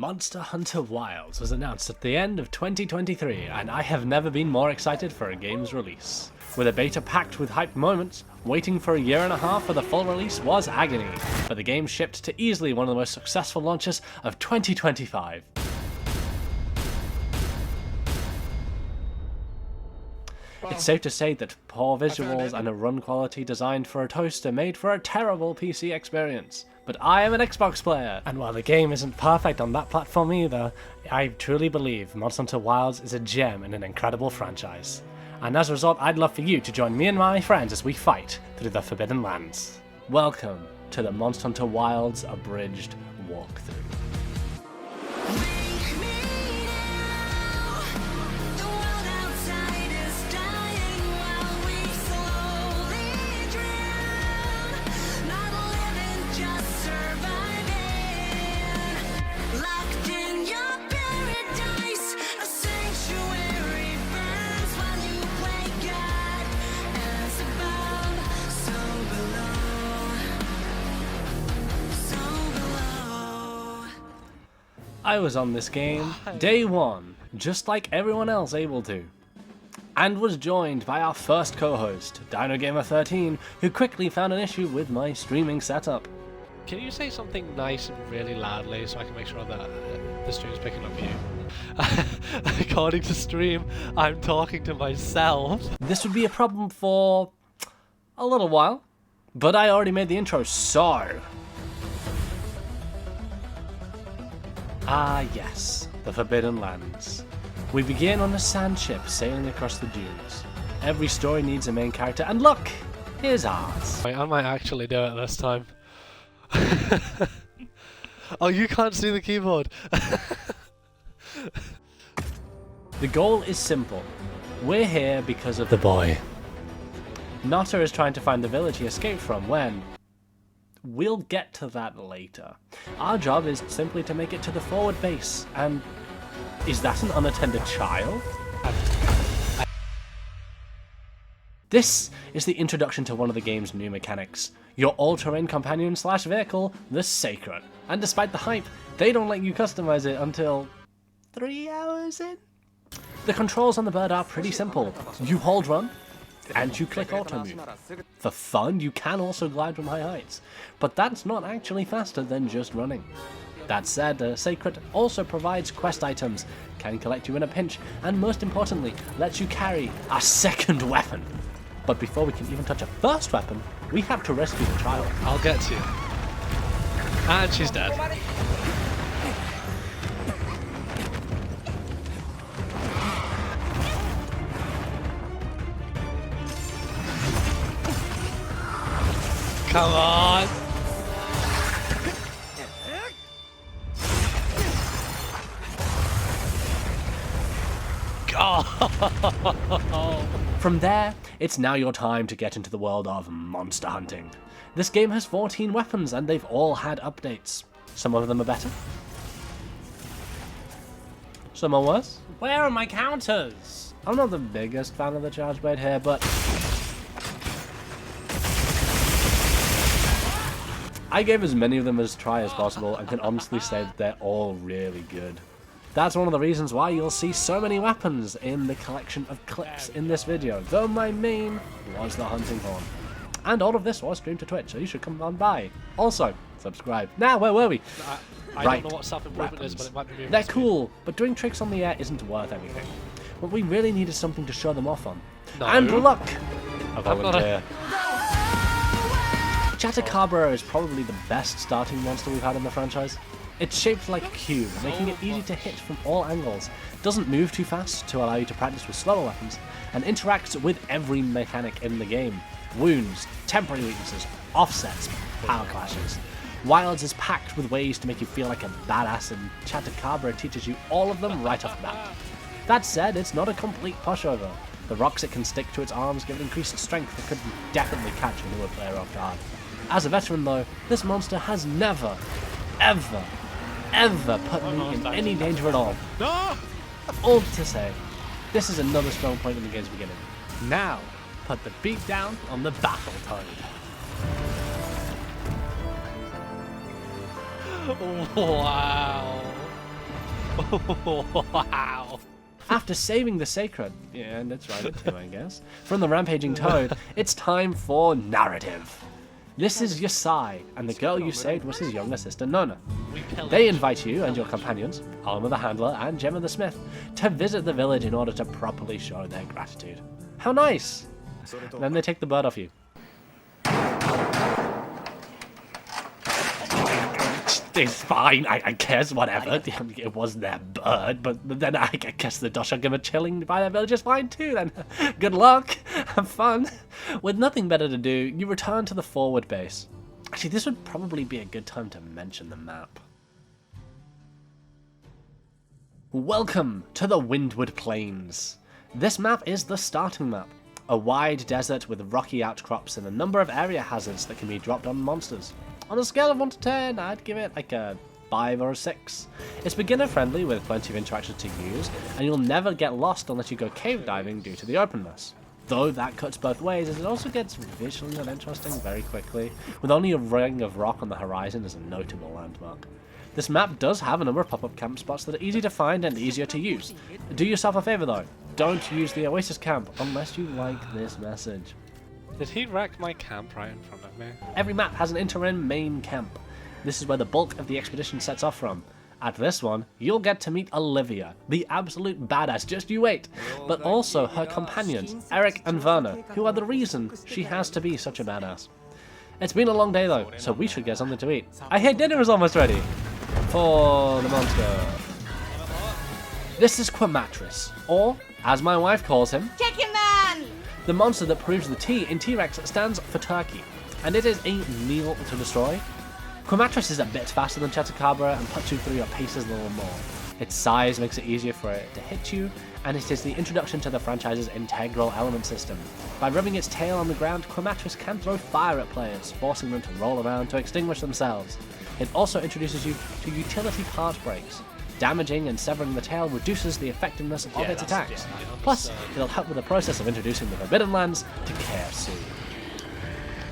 Monster Hunter Wilds was announced at the end of 2023, and I have never been more excited for a game's release. With a beta packed with hyped moments, waiting for a year and a half for the full release was agony, but the game shipped to easily one of the most successful launches of 2025. It's safe to say that poor visuals and a run quality designed for a toaster made for a terrible PC experience. But I am an Xbox player, and while the game isn't perfect on that platform either, I truly believe Monster Hunter Wilds is a gem in an incredible franchise. And as a result, I'd love for you to join me and my friends as we fight through the Forbidden Lands. Welcome to the Monster Hunter Wilds Abridged walkthrough. I was on this game day one, just like everyone else able to, and was joined by our first co-host, DinoGamer13, who quickly found an issue with my streaming setup. Can you say something nice and really loudly so I can make sure that the stream's picking up you? According to stream, I'm talking to myself. This would be a problem for a little while, but I already made the intro, so... Ah yes, the Forbidden Lands. We begin on a sand ship sailing across the dunes. Every story needs a main character, and look! Here's ours. Wait, I might actually do it this time. Oh, you can't see the keyboard! The goal is simple. We're here because of the boy. Nota is trying to find the village he escaped from when... We'll get to that later. Our job is simply to make it to the forward base, and... Is that an unattended child? This is the introduction to one of the game's new mechanics. Your all-terrain companion / vehicle, the Sacred. And despite the hype, they don't let you customize it until... 3 hours in? The controls on the bird are pretty simple. You hold run, and you click auto move. For fun, you can also glide from high heights, but that's not actually faster than just running. That said, the Sacred also provides quest items, can collect you in a pinch, and most importantly, lets you carry a second weapon. But before we can even touch a first weapon, we have to rescue the child. I'll get to you. And she's dead. Come on! Oh. From there, it's now your time to get into the world of monster hunting. This game has 14 weapons and they've all had updates. Some of them are better. Some are worse. Where are my counters? I'm not the biggest fan of the charge blade here, but... I gave as many of them as try as possible and can honestly say that they're all really good. That's one of the reasons why you'll see so many weapons in the collection of clips in this video, though my main was the hunting horn. And all of this was streamed to Twitch, so you should come on by. Also, subscribe. Now, where were we? I don't know what self-improvement is, but it might be... They're cool, but doing tricks on the air isn't worth anything. What we really need is something to show them off on. No. And look! A volunteer. Chatacabra is probably the best starting monster we've had in the franchise. It's shaped like a cube, making it easy to hit from all angles, doesn't move too fast to allow you to practice with slower weapons, and interacts with every mechanic in the game. Wounds, temporary weaknesses, offsets, power clashes. Wilds is packed with ways to make you feel like a badass, and Chatacabra teaches you all of them right off the bat. That said, it's not a complete pushover. The rocks it can stick to its arms give it increased strength that could definitely catch a newer player off guard. As a veteran though, this monster has never, ever put me in any danger at all. No! All to say, this is another strong point in the game's beginning. Now, put the beat down on the battle toad. Wow. Wow. After saving the sacred, yeah, and it's right too, I guess, from the rampaging toad, it's time for narrative. This is Yasai, and the girl you saved was his younger sister Nona. They invite you and your companions, Alma the Handler and Gemma the Smith, to visit the village in order to properly show their gratitude. How nice! Then they take the bird off you. It's fine, I guess, whatever. It was their bird, but then I guess the Doshagama chilling by their village is fine too, then. Good luck, have fun. With nothing better to do, you return to the forward base. Actually, this would probably be a good time to mention the map. Welcome to the Windward Plains. This map is the starting map. A wide desert with rocky outcrops and a number of area hazards that can be dropped on monsters. On a scale of 1 to 10, I'd give it like a 5 or a 6. It's beginner friendly with plenty of interactions to use, and you'll never get lost unless you go cave diving due to the openness. Though that cuts both ways, as it also gets visually uninteresting very quickly, with only a ring of rock on the horizon as a notable landmark. This map does have a number of pop-up camp spots that are easy to find and easier to use. Do yourself a favour though, don't use the Oasis camp unless you like this message. Did he wreck my camp right in front of me? Every map has an interim main camp. This is where the bulk of the expedition sets off from. At this one, you'll get to meet Olivia, the absolute badass, just you wait, but also her companions, Eric and Werner, who are the reason she has to be such a badass. It's been a long day though, so we should get something to eat. I hear dinner is almost ready. For the monster. This is Quamatris, or, as my wife calls him, Chicken Man! the monster that proves the T in T-Rex stands for turkey, and it is a meal to destroy. Quamatris is a bit faster than Chetacabra and puts you through your paces a little more. Its size makes it easier for it to hit you, and it is the introduction to the franchise's integral element system. By rubbing its tail on the ground, Quamatris can throw fire at players, forcing them to roll around to extinguish themselves. It also introduces you to utility part breaks. Damaging and severing the tail reduces the effectiveness of its attacks. Plus, it'll help with the process of introducing the Forbidden Lands to KFC.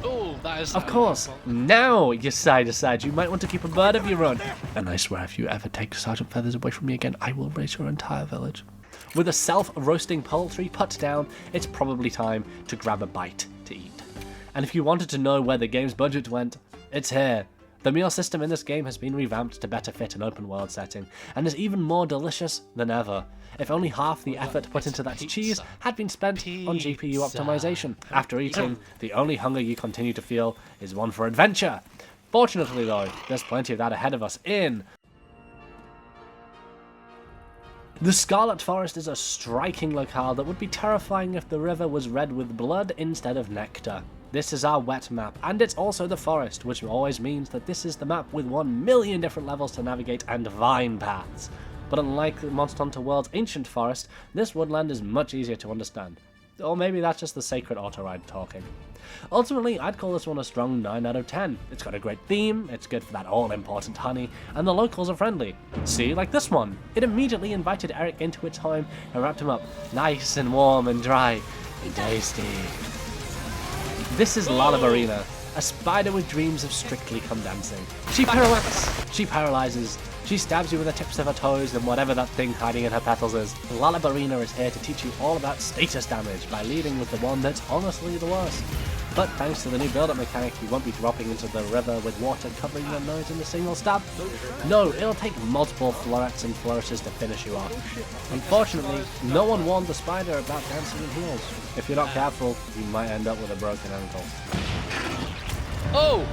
Oh, that is... Of course, now Yasai decides you might want to keep a bird of your own. And I swear if you ever take Sergeant Feathers away from me again, I will raise your entire village. With a self-roasting poultry put down, it's probably time to grab a bite to eat. And if you wanted to know where the game's budget went, it's here. The meal system in this game has been revamped to better fit an open world setting, and is even more delicious than ever. If only half the effort put into that cheese had been spent on GPU optimization. After eating, the only hunger you continue to feel is one for adventure. Fortunately though, there's plenty of that ahead of us in... The Scarlet Forest is a striking locale that would be terrifying if the river was red with blood instead of nectar. This is our wet map, and it's also the forest, which always means that this is the map with 1 million different levels to navigate and vine paths. But unlike Monster Hunter World's ancient forest, this woodland is much easier to understand. Or maybe that's just the sacred auto-ride talking. Ultimately, I'd call this one a strong 9 out of 10. It's got a great theme, it's good for that all-important honey, and the locals are friendly. See, like this one. It immediately invited Eric into its home and wrapped him up nice and warm and dry and tasty. This is Lalabarina, a spider with dreams of Strictly Come Dancing. She pirouettes, she paralyzes, she stabs you with the tips of her toes and whatever that thing hiding in her petals is. Lalabarina is here to teach you all about status damage by leading with the one that's honestly the worst. But thanks to the new build-up mechanic, you won't be dropping into the river with water covering your nose in a single stab. No, it'll take multiple florets and flourishes to finish you off. Unfortunately, no one warned the spider about dancing in heels. If you're not careful, you might end up with a broken ankle. Oh!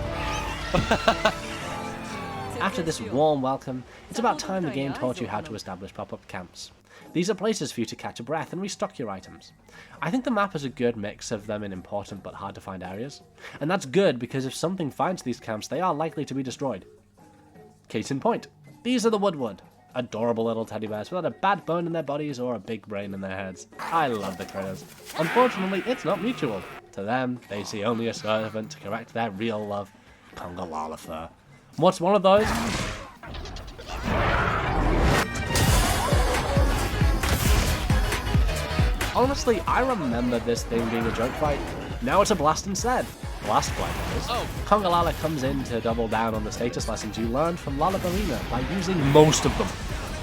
After this warm welcome, it's about time the game taught you how to establish pop-up camps. These are places for you to catch a breath and restock your items. I think the map is a good mix of them in important but hard to find areas. And that's good because if something finds these camps, they are likely to be destroyed. Case in point, these are the Woodward. Adorable little teddy bears without a bad bone in their bodies or a big brain in their heads. I love the critters. Unfortunately, it's not mutual. To them, they see only a servant to correct their real love, Congalalafer. What's one of those? Honestly, I remember this thing being a joke fight. Now it's a blast instead. Blast fight, that is. Oh. Congalala comes in to double down on the status lessons you learned from Lalabarina by using most of them.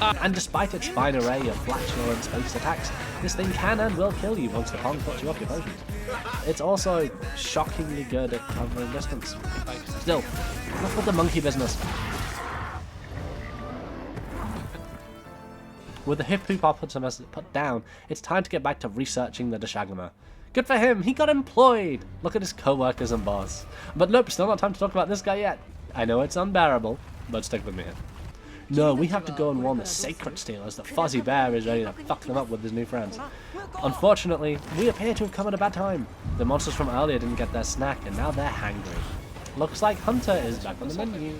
And despite its fine array of flatulent and space attacks, this thing can and will kill you once the Pong puts you off your potions. It's also shockingly good at covering distance. Still, enough with the monkey business. With the hippopotamus put down, it's time to get back to researching the Deshagama. Good for him, he got employed! Look at his co-workers and boss. But nope, still not time to talk about this guy yet. I know it's unbearable, but stick with me here. No, we have to go and warn the Sacred Stealers that Fuzzy Bear is ready to fuck them up with his new friends. Unfortunately, we appear to have come at a bad time. The monsters from earlier didn't get their snack, and now they're hangry. Looks like Hunter is back on the menu.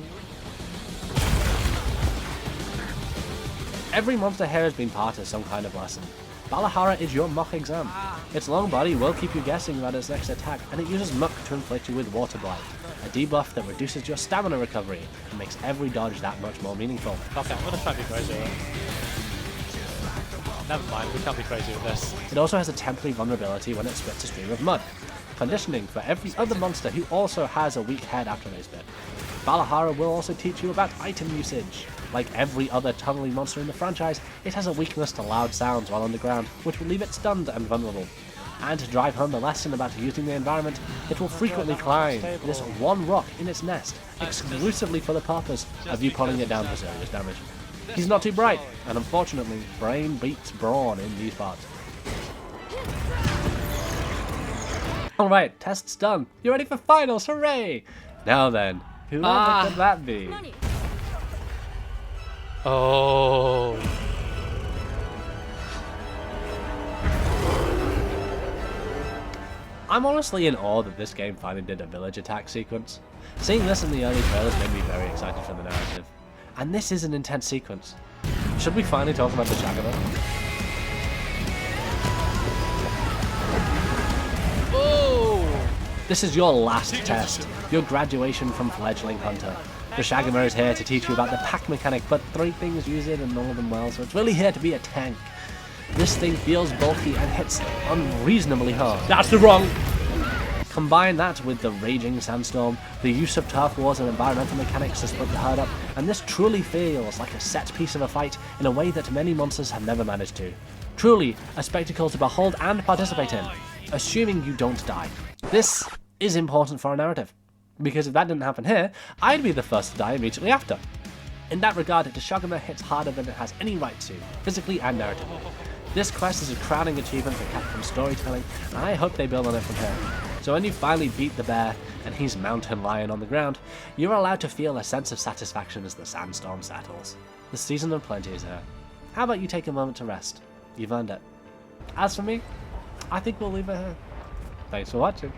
Every monster here has been part of some kind of lesson. Balahara is your mock exam. Its long body will keep you guessing about its next attack, and it uses muck to inflict you with Water Blight, a debuff that reduces your stamina recovery and makes every dodge that much more meaningful. Okay, I'm gonna try to be crazy with it. Never mind, we can't be crazy with this. It also has a temporary vulnerability when it spits a stream of mud, conditioning for every other monster who also has a weak head after they spit. Balahara will also teach you about item usage. Like every other tunneling monster in the franchise, it has a weakness to loud sounds while underground, which will leave it stunned and vulnerable. And to drive home the lesson about using the environment, it will frequently climb this one rock in its nest, exclusively for the purpose of you pulling it down for serious damage. He's not too bright, and unfortunately, brain beats brawn in these parts. Alright, test's done. You're ready for finals, hooray! Now then, whoever could that be? Oh. I'm honestly in awe that this game finally did a village attack sequence. Seeing this in the early trailers made me very excited for the narrative. And this is an intense sequence. Should we finally talk about the Deshagama? Oh! This is your last test, your graduation from fledgling hunter. The Deshagama is here to teach you about the pack mechanic, but 3 things use it and none of them well, so it's really here to be a tank. This thing feels bulky and hits unreasonably hard. That's the wrong! Combine that with the raging sandstorm, the use of turf wars and environmental mechanics to split the herd up, and this truly feels like a set piece of a fight in a way that many monsters have never managed to. Truly, a spectacle to behold and participate in, assuming you don't die. This is important for a narrative, because if that didn't happen here, I'd be the first to die immediately after. In that regard, Deshagama hits harder than it has any right to, physically and narratively. This quest is a crowning achievement for Capcom's storytelling, and I hope they build on it from here. So when you finally beat the bear, and he's mountain lion on the ground, you're allowed to feel a sense of satisfaction as the sandstorm settles. The season of plenty is here. How about you take a moment to rest? You've earned it. As for me, I think we'll leave it here. Thanks for watching.